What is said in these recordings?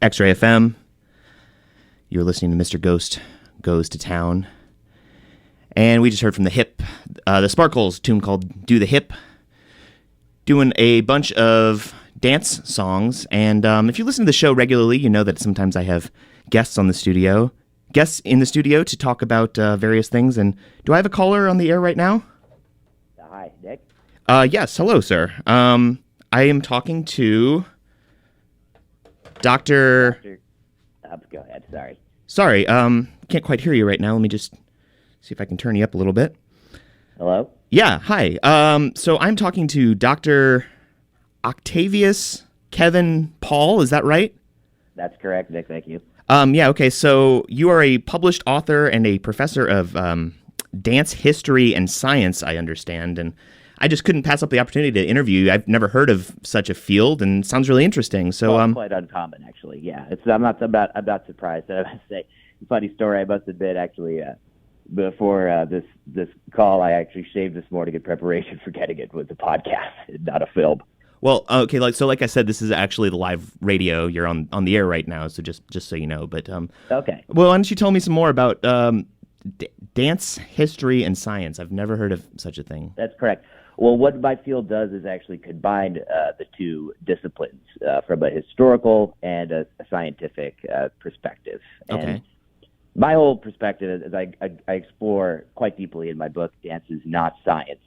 XRAY FM. You're listening to Mr. Ghost Goes to Town. And we just heard from the Sparkles, tune called Do the Hip, doing a bunch of dance songs. And if you listen to the show regularly, you know that sometimes I have guests in the studio to talk about various things. And do I have a caller on the air right now? Hi, Nick. Yes, hello, sir. I am talking to Doctor. Go ahead. Sorry, can't quite hear you right now. Let me just see if I can turn you up a little bit. Hello? Yeah, hi. So I'm talking to Doctor Octavius Kevin Paul. Is that right? That's correct, Nick. Thank you. Yeah, okay. So you are a published author and a professor of dance history and science, I understand, and I just couldn't pass up the opportunity to interview you. I've never heard of such a field, and it sounds really interesting. So, it's quite uncommon, actually. Yeah, I'm not surprised. I must say, funny story. I must admit, actually, before this call, I actually shaved this morning in preparation for getting it with the podcast, not a film. Well, okay, like I said, this is actually the live radio. You're on the air right now, so just so you know. But okay. Well, why don't you tell me some more about dance history and science? I've never heard of such a thing. That's correct. Well, what my field does is actually combine the two disciplines from a historical and a scientific perspective. And okay. My whole perspective, as I explore quite deeply in my book, Dance is Not Science.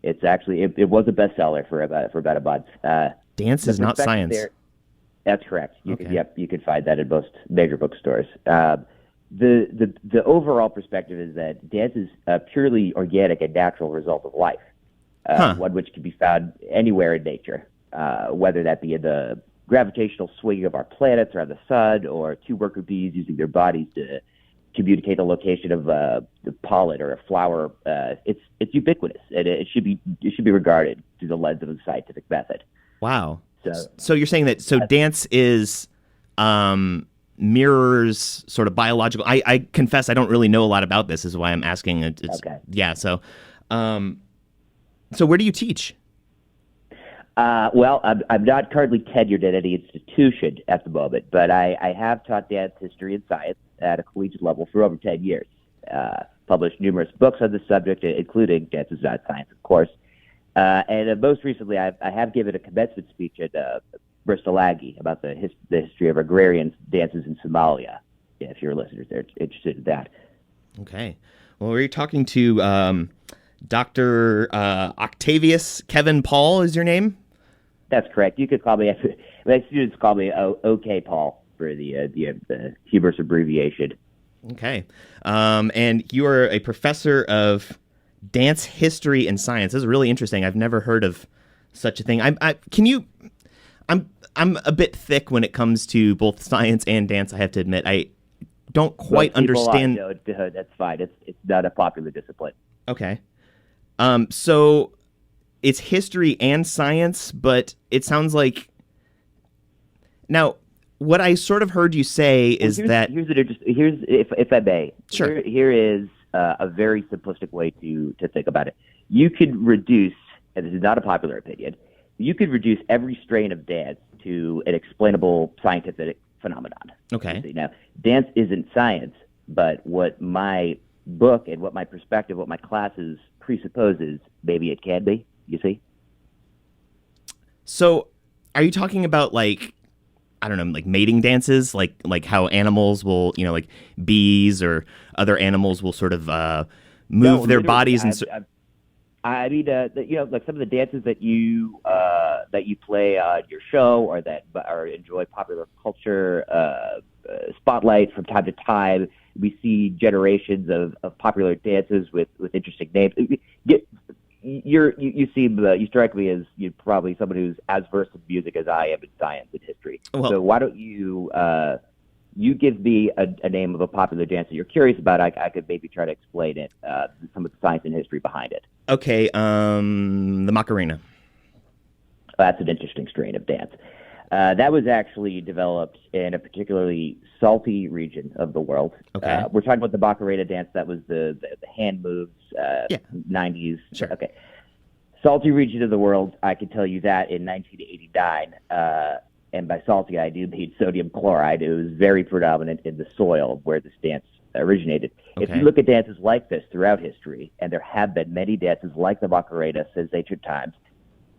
It's actually it was a bestseller for about a month. Dance is not science. That's correct. You could find that in most major bookstores. The overall perspective is that dance is a purely organic and natural result of life, one which can be found anywhere in nature, whether that be in the gravitational swinging of our planets around the sun, or two worker bees using their bodies to communicate the location of the pollen or a flower. It's ubiquitous, and it should be regarded through the lens of a scientific method. Wow. So you're saying that dance is mirrors sort of biological. I confess I don't really know a lot about this. Is why I'm asking. Okay. Yeah. So where do you teach? Well, I'm not currently tenured at any institution at the moment, but I have taught dance history and science at a collegiate level for over 10 years. Published numerous books on the subject, including Dance is Not Science, of course. And most recently, I have given a commencement speech at Bristol Aggie about the history of agrarian dances in Somalia. Yeah, if your listeners are interested in that. Okay. Well, we're talking to Doctor Octavius Kevin Paul. Is your name? That's correct. You could call me. My students call me OK Paul for the humorous abbreviation. Okay. And you are a professor of dance history and science. This is really interesting. I've never heard of such a thing. I'm a bit thick when it comes to both science and dance. I have to admit, I don't quite understand. That's fine. It's not a popular discipline. Okay. So it's history and science, but it sounds like now what I sort of heard you say is that if I may, sure. Here is a very simplistic way to think about it. You could reduce, and this is not a popular opinion, you could reduce every strain of dance to an explainable scientific phenomenon. Okay. Now, dance isn't science, but what my book and what my perspective, what my classes presupposes, maybe it can be, you see? So are you talking about like mating dances, like how animals will, like bees or other animals will sort of move their bodies and I mean, like some of the dances that you play on your show, or that enjoy popular culture spotlight from time to time. We see generations of popular dances with interesting names. You strike me as you're probably someone who's as versed in music as I am in science and history. Well, so why don't you give me a name of a popular dance that you're curious about? I could maybe try to explain it, some of the science and history behind it. Okay, the Macarena. That's an interesting strain of dance. That was actually developed in a particularly salty region of the world. Okay. We're talking about the Macarena dance. That was the hand moves, 90s. Sure. Okay. Salty region of the world, I can tell you that in 1989, and by salty I do mean sodium chloride. It was very predominant in the soil where this dance originated. Okay. If you look at dances like this throughout history, and there have been many dances like the Macarena since ancient times,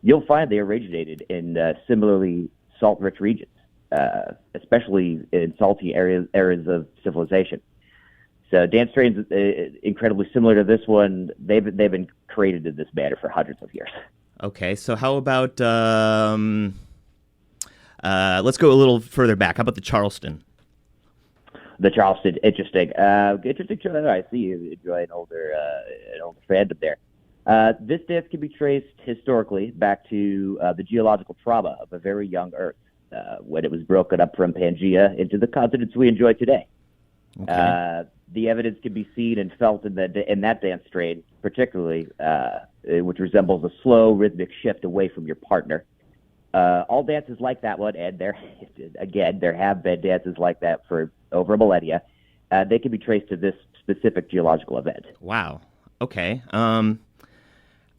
you'll find they originated in similarly salt-rich regions, especially in salty areas of civilization. So dance strains incredibly similar to this one. They've been created in this manner for hundreds of years. Okay, so how about let's go a little further back. How about the Charleston? The Charleston, interesting. Interesting show. I see you enjoy an older fandom there. This dance can be traced historically back to the geological trauma of a very young Earth when it was broken up from Pangaea into the continents we enjoy today. Okay. The evidence can be seen and felt in that dance strain, particularly, which resembles a slow, rhythmic shift away from your partner. All dances like that one, and there have been dances like that for over millennia. They can be traced to this specific geological event. Wow. Okay.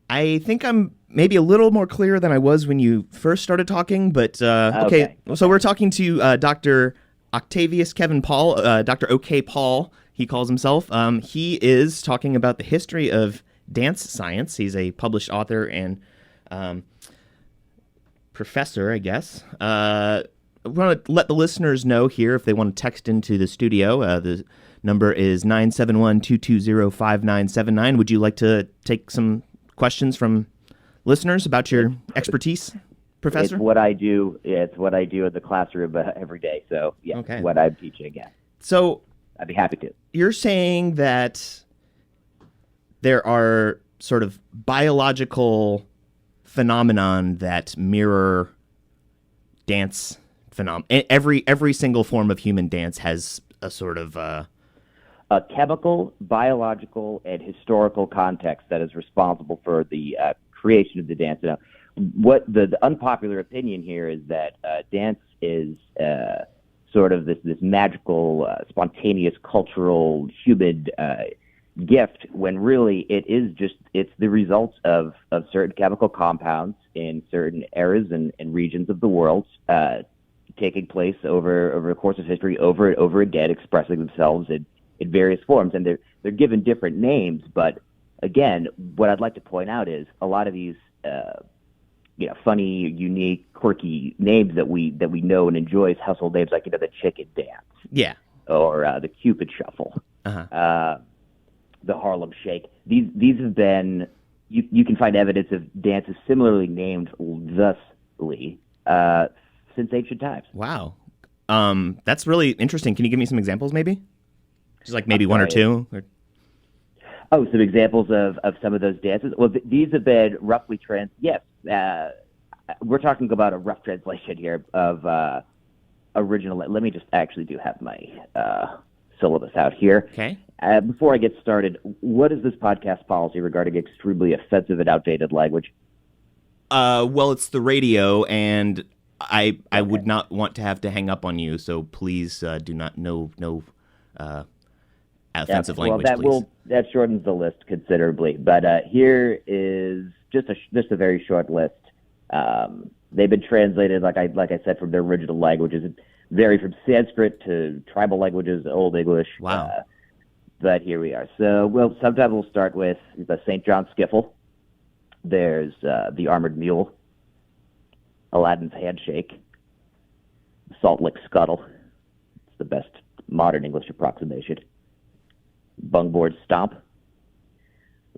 I think I'm maybe a little more clear than I was when you first started talking, but okay. So we're talking to Doctor Octavius Kevin Paul, Dr. OK Paul, he calls himself. He is talking about the history of dance science. He's a published author and professor, I guess. I want to let the listeners know here if they want to text into the studio. The number is 971-220-5979. Would you like to take some questions from listeners about your expertise, Professor? It's what I do. Yeah, it's what I do in the classroom every day. So, yeah, okay. What I'm teaching, yeah. So, I'd be happy to. You're saying that there are sort of biological phenomenon that mirror dance phenomenon. Every single form of human dance has a sort of a chemical, biological, and historical context that is responsible for the creation of the dance. Now, what the unpopular opinion here is that dance is sort of this magical, spontaneous, cultural, human gift, when really it's the results of certain chemical compounds in certain eras and regions of the world taking place over the course of history, over and over again, expressing themselves in various forms. And they're given different names, but again, what I'd like to point out is a lot of these funny, unique, quirky names that we know and enjoy as household names, like the chicken dance, or the Cupid shuffle, the Harlem Shake. These have been you can find evidence of dances similarly named thusly since ancient times. Wow, that's really interesting. Can you give me some examples, maybe? Just like maybe one or two. Oh, some examples of some of those dances. Well, these have been roughly Yes, we're talking about a rough translation here of original. Let me just actually have my syllabus out here. Okay. Before I get started, what is this podcast policy regarding extremely offensive and outdated language? Well, it's the radio, and I would not want to have to hang up on you. So please do not no offensive language. Please. That shortens the list considerably. But here is just a very short list. They've been translated, like I said, from their original languages. It vary from Sanskrit to tribal languages, Old English. Wow. But here we are. So, sometimes we'll start with the St. John Skiffle. There's the Armored Mule, Aladdin's Handshake, Salt Lick Scuttle. It's the best modern English approximation. Bungboard Stomp,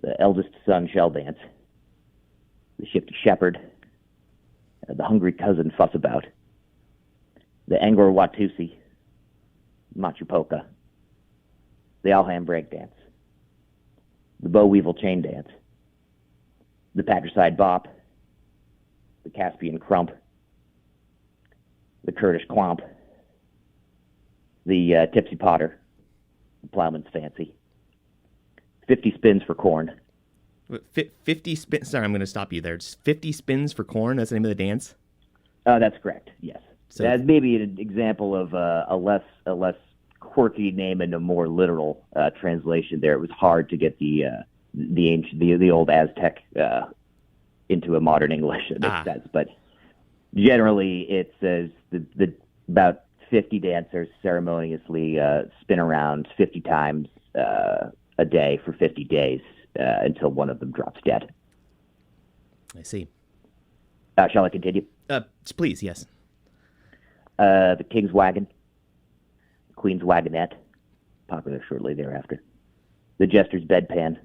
the Eldest Son Shell Dance, the Shifty Shepherd, the Hungry Cousin Fussabout, the Angora Watusi, Machu Polka, the Alham Break Dance, the Bow Weevil Chain Dance, the Patricide Bop, the Caspian Crump, the Kurdish Clomp, the Tipsy Potter, the Plowman's Fancy, 50 Spins for Corn. 50 spins. Sorry, I'm going to stop you there. It's 50 spins for corn. That's the name of the dance. That's correct. Yes, so that's maybe an example of a less quirky name and a more literal translation. There, it was hard to get the old Aztec into a modern English. It makes sense, but Generally, it says the about 50 dancers ceremoniously spin around 50 times a day for 50 days until one of them drops dead. I see. Shall I continue? Please, yes. The King's Wagon, the Queen's Wagonette, popular shortly thereafter. The Jester's Bedpan,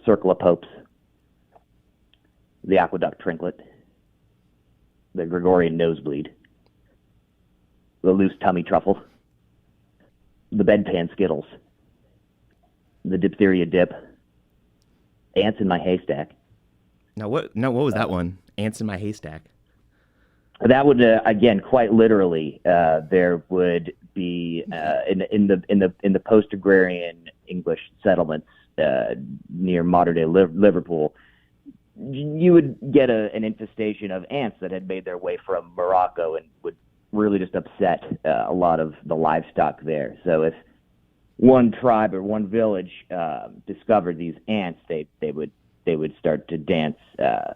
Circle of Popes, the Aqueduct Trinket, the Gregorian Nosebleed, the Loose Tummy Truffle, the Bedpan Skittles, the Diphtheria Dip, Ants in My Haystack. Now what was that one? Ants in My Haystack. That would again, quite literally, there would be in the post-agrarian English settlements near modern-day Liverpool, you would get an infestation of ants that had made their way from Morocco and would really just upset a lot of the livestock there. So if one tribe or one village discovered these ants, they would start to dance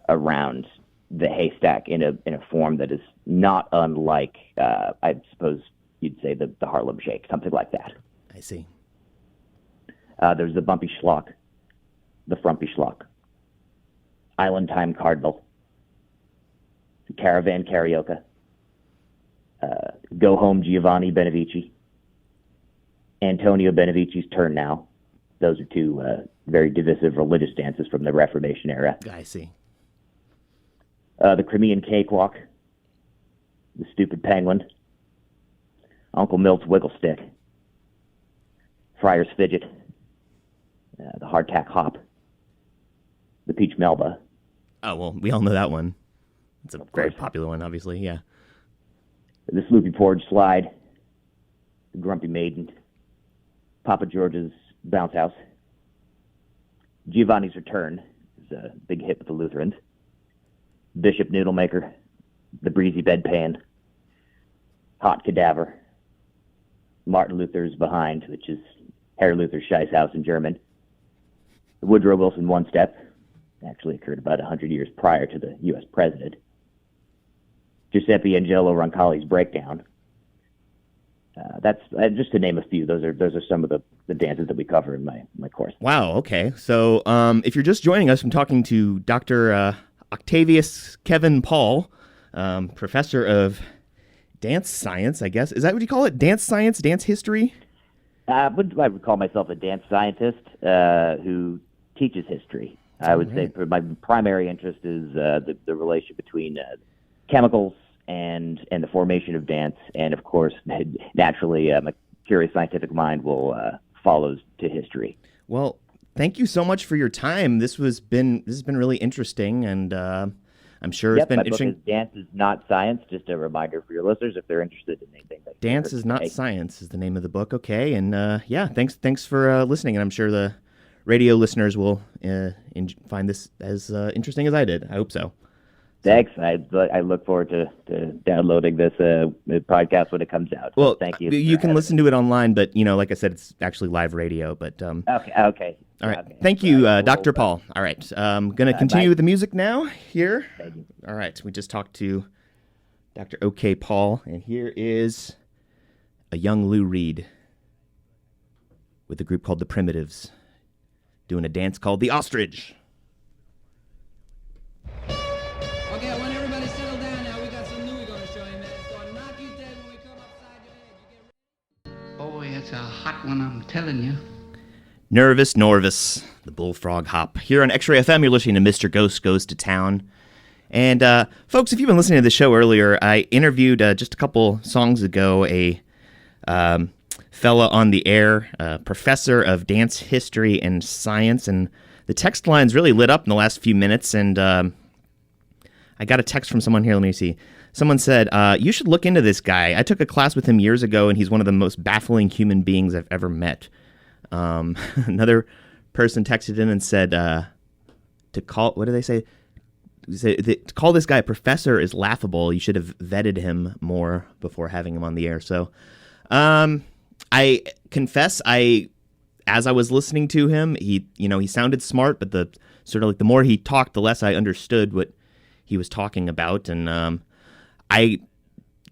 around the haystack in a form that is not unlike, I suppose you'd say, the Harlem Shake, something like that. I see. There's the Bumpy Schlock, the Frumpy Schlock, Island Time Cardinal, Caravan Karaoke, Go Home Giovanni Benevici, Antonio Benevici's Turn Now. Those are two very divisive religious dances from the Reformation era. I see. The Crimean Cakewalk, the Stupid Penguin, Uncle Milt's Wiggle Stick, Friar's Fidget, the Hardtack Hop, the Peach Melba. Oh, well, we all know that one. It's a very course. popular one, obviously, yeah. The Sloopy Porridge Slide, the Grumpy Maiden, Papa George's Bounce House, Giovanni's Return is a big hit with the Lutherans, Bishop Noodlemaker, the Breezy Bedpan, Hot Cadaver, Martin Luther's Behind, which is Herr Luther's Scheißhaus in German, the Woodrow Wilson One Step, actually occurred about 100 years prior to the U.S. president, Giuseppe Angelo Roncalli's Breakdown. That's just to name a few. Those are some of the dances that we cover in my course. Wow, okay. So if you're just joining us, I'm talking to Doctor Octavius Kevin Paul, professor of dance science, I guess. Is that what you call it? Dance science, dance history? I would call myself a dance scientist who teaches history. I would say my primary interest is the relation between chemicals and the formation of dance, and of course, naturally, my curious scientific mind will follows to history. Well, thank you so much for your time. This has been really interesting, and I'm sure it's been interesting. Book is Dance is Not Science. Just a reminder for your listeners if they're interested in anything. Dance is Not Science is the name of the book. Okay, and thanks for listening, and I'm sure the radio listeners will find this as interesting as I did. I hope so. Thanks. I look forward to downloading this podcast when it comes out. Well, so thank you. You can listen to it online, but like I said, it's actually live radio. But Okay. All right. Okay. Thank you, Dr. Paul. All right. I'm going to continue with the music now here. Thank you. All right. We just talked to Dr. OK Paul, and here is a young Lou Reed with a group called the Primitives doing a dance called the Ostrich. Okay, I want everybody to settle down now. We got some new we're gonna show you, man. It's gonna knock you dead when we come upside your head. You get ready? Boy, it's a hot one, I'm telling you. Nervous Norvis, the Bullfrog Hop. Here on XRAY FM, you're listening to Mr. Ghost Goes to Town. And folks, if you've been listening to the show earlier, I interviewed just a couple songs ago a fella on the air, professor of dance history and science, and the text lines really lit up in the last few minutes, and I got a text from someone here. Let me see. Someone said, you should look into this guy. I took a class with him years ago, and he's one of the most baffling human beings I've ever met. Another person texted in and said to call, what do they say? To call this guy a professor is laughable. You should have vetted him more before having him on the air. So I confess, as I was listening to him, he sounded smart, but the more he talked, the less I understood what he was talking about, and I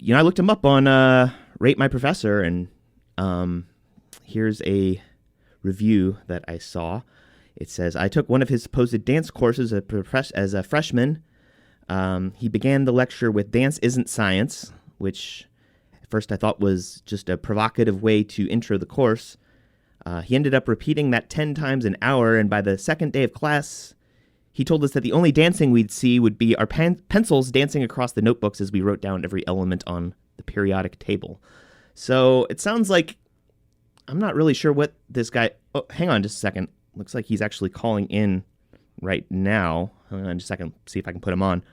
looked him up on Rate My Professor, and here's a review that I saw. It says, I took one of his supposed dance courses as a freshman. He began the lecture with "Dance isn't science," which at first I thought was just a provocative way to intro the course. He ended up repeating that 10 times an hour, and by the second day of class, he told us that the only dancing we'd see would be our pencils dancing across the notebooks as we wrote down every element on the periodic table. So it sounds like I'm not really sure what this guy... Oh, hang on just a second. Looks like he's actually calling in right now. Hang on just a second. See if I can put him on.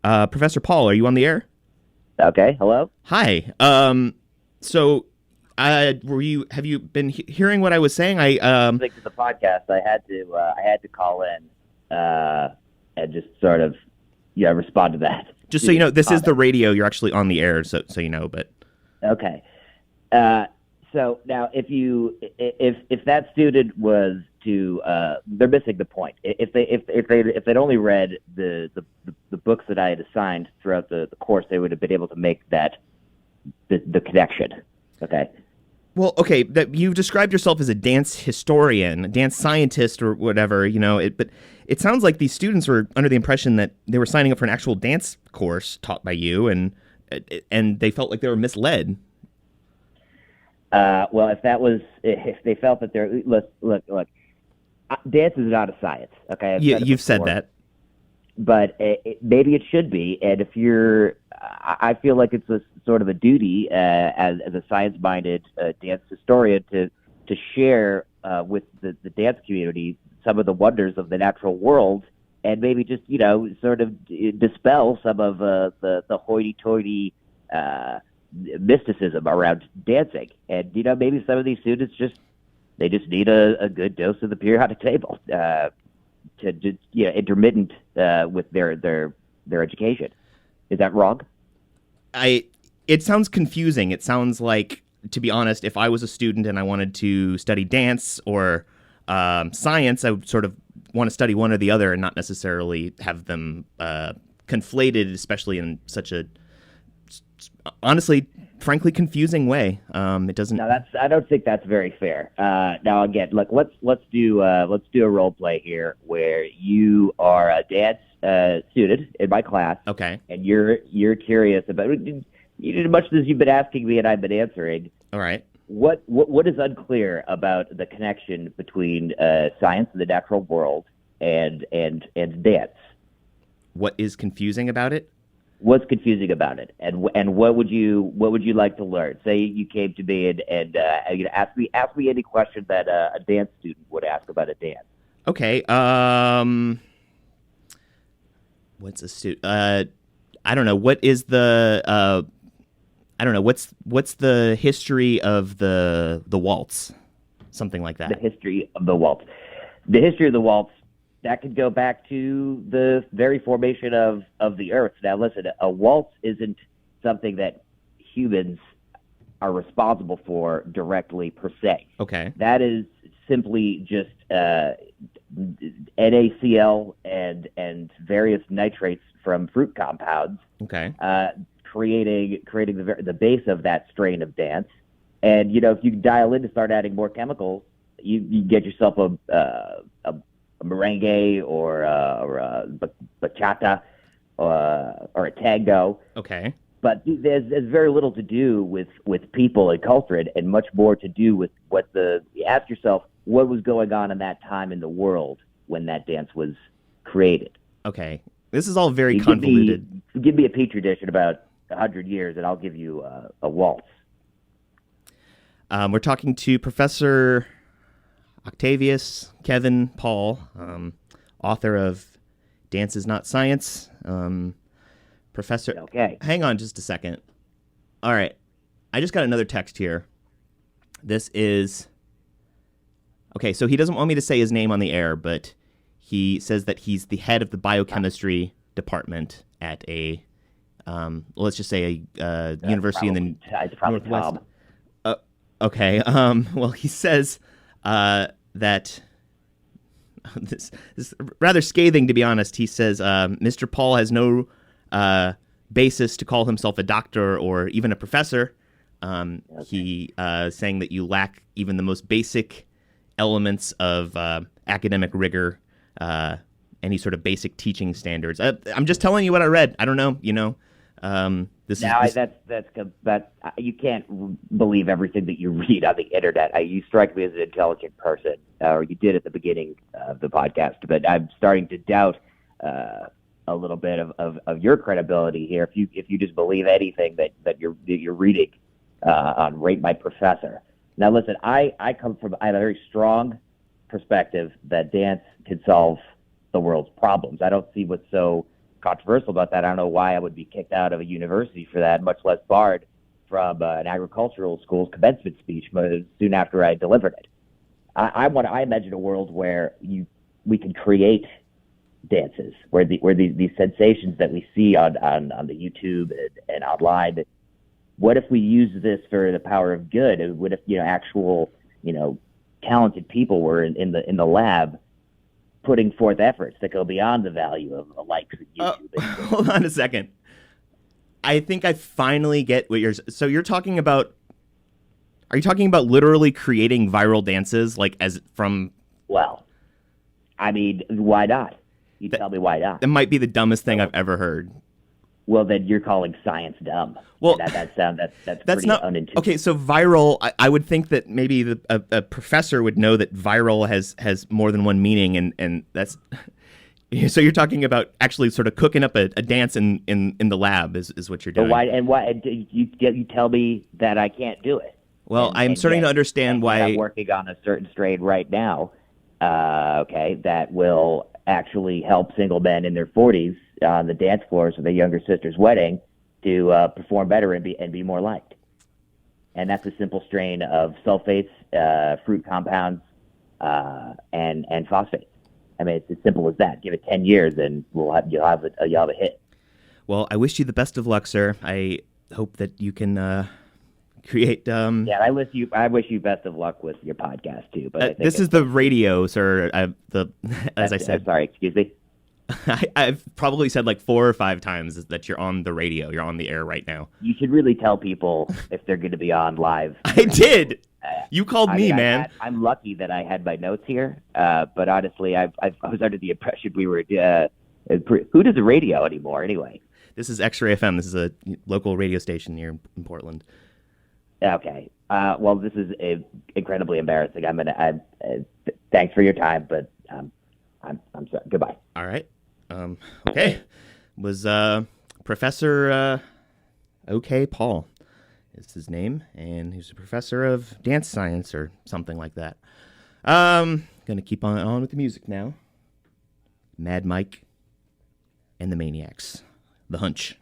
Professor Paul, are you on the air? Okay. Hello. Hi. So, have you been hearing what I was saying? Listening to the podcast, I had to call in and just sort of respond to that. Just so you know, this is the radio. You're actually on the air, so you know. But okay. So now, if that student was to, they're missing the point. If they'd only read the books that I had assigned throughout the course, they would have been able to make that the connection. Okay. Well, okay, that you've described yourself as a dance historian, a dance scientist, or whatever, but it sounds like these students were under the impression that they were signing up for an actual dance course taught by you, and they felt like they were misled. Well, if they felt that they're look, dance is not a science. Okay, you've said that, but maybe it should be. And if I feel like it's a sort of a duty as a science-minded dance historian to share with the dance community some of the wonders of the natural world, and maybe just sort of dispel some of the hoity-toity mysticism around dancing. And maybe some of these students just need a good dose of the periodic table to intermittent with their education. Is that wrong? It sounds confusing. It sounds like, to be honest, if I was a student and I wanted to study dance or science, I would sort of want to study one or the other and not necessarily have them conflated, especially in such a honestly, frankly, confusing way. It doesn't. No, I don't think that's very fair. Now, again, look, let's do a role play here where you are a dance student in my class. Okay. And you're curious about much as you've been asking me and I've been answering. All right. What is unclear about the connection between science and the natural world and dance? What is confusing about it? What's confusing about it, and what would you like to learn? Say you came to me and ask me any question that a dance student would ask about a dance. Okay. What's a student? I don't know. What is the? I don't know. What's the history of the waltz? Something like that. The history of the waltz. The history of the waltz. That could go back to the very formation of the earth. Now, listen, a waltz isn't something that humans are responsible for directly per se. Okay. That is simply just NaCl and various nitrates from fruit compounds. Okay. Creating the base of that strain of dance. And if you dial in to start adding more chemicals, you get yourself a merengue or a bachata or a tango. Okay. But there's very little to do with people and culture, and much more to do with you ask yourself, what was going on in that time in the world when that dance was created. Okay. This is all very convoluted. Give me a petri dish in about 100 years, and I'll give you a waltz. We're talking to Professor Octavius Kevin Paul, author of Dance is Not Science. Professor... Okay. Hang on just a second. All right. I just got another text here. This is... Okay, so he doesn't want me to say his name on the air, but he says that he's the head of the biochemistry department at a... let's just say a university in the Northwest. Tom. Okay. Well, he says... that this is rather scathing, to be honest. He says, Mr. Paul has no basis to call himself a doctor or even a professor. He saying that you lack even the most basic elements of academic rigor, any sort of basic teaching standards. I'm just telling you what I read. I don't know, That you can't believe everything that you read on the internet. You strike me as an intelligent person, or you did at the beginning of the podcast, but I'm starting to doubt a little bit of your credibility here. If you just believe anything that you're reading on Rate My Professor. Now, listen, I have a very strong perspective that dance can solve the world's problems. I don't see what's so controversial about that. I don't know why I would be kicked out of a university for that, much less barred from an agricultural school's commencement speech soon after I delivered it. I imagine a world where we can create dances, where these sensations that we see on the YouTube and online. What if we use this for the power of good? What if actual talented people were in the lab putting forth efforts that go beyond the value of the likes of YouTube? Hold on a second. I think I finally get what so you're talking about. Are you talking about literally creating viral dances, Well, I mean, why not? You tell me why not. That might be the dumbest thing I've ever heard. Well, then you're calling science dumb. Well, that's pretty not unintuitive. Okay. So viral, I would think that maybe a professor would know that viral has more than one meaning, and that's. So you're talking about actually sort of cooking up a dance in the lab is what you're doing. But why you tell me that I can't do it? Well, I'm starting to understand why. I'm working on a certain strain right now. That will actually help single men in their 40s on the dance floors of their younger sister's wedding to perform better and be more liked. And that's a simple strain of sulfates, fruit compounds, and phosphates. I mean, it's as simple as that. Give it 10 years, and you'll have a hit. Well, I wish you the best of luck, sir. I hope that you can create. Yeah, I wish you best of luck with your podcast too. But I think this is the radio, sir. As I said. Sorry, excuse me. I've probably said like 4 or 5 times that you're on the radio. You're on the air right now. You should really tell people if they're going to be on live. I did. You called me, man. I'm lucky that I had my notes here, but honestly, I was under the impression we were. Who does the radio anymore, anyway? This is XRAY FM. This is a local radio station here in Portland. Okay. Well, this is incredibly embarrassing. Thanks for your time, but I'm sorry. Goodbye. All right. Okay. Was Professor Paul is his name, and he's a professor of dance science or something like that. Gonna keep on with the music now. Mad Mike and the Maniacs. The Hunch.